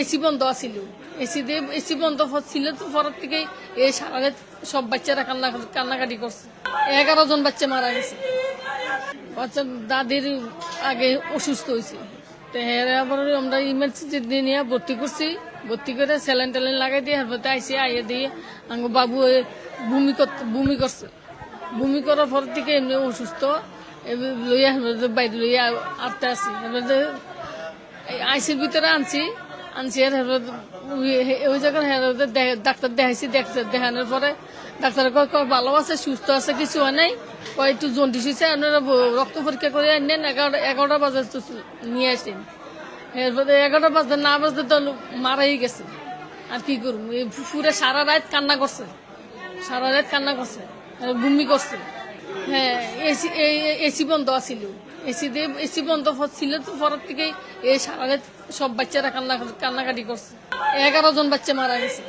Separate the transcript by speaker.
Speaker 1: AC বন্ধ আছিল, AC বন্ধ ছিল তো পরের থেকে এই সারা রাত সব বাচ্চারা কান্নাকাটি করছে। 11 জন বাচ্চা মারা গেছে। বাচ্চা দাদির আগে অসুস্থ হয়েছে, তো আবার আমরা ইমার্জেন্সি নিয়ে ভর্তি করছি। ভর্তি করে স্যালাইন ট্যালাইন লাগাই দিয়ে হারপতে আইসি আইয়া দিয়ে আঙ্গ বাবু বমি করছে। বমি করার পর থেকে এমনি অসুস্থ লইয়া বাইরে লইয়া আটতে আসি। আইসির ভিতরে আনছি আর ওই জায়গায় ডাক্তার দেখাইছি। দেখানোর পরে ডাক্তার ভালো আছে, সুস্থ আছে, কিছু হয় নাই। একটু জন্ডিস হয়েছে, আপনারা রক্ত পরীক্ষা করে আনেন। 11টা বাজে নিয়ে আসেন। এরপরে 11টা বাজতে না বাজতে তো মারাই গেছে। আর কি করবো, পুরে সারা রাত কান্না করছে, বমি করছে। হ্যাঁ, এসি বন্ধ আছিল, এসি বন্ধ ছিল তো পরের থেকে এই সারা রাত সব বাচ্চারা কান্নাকাটি করছে। 11 জন বাচ্চা মারা গেছে।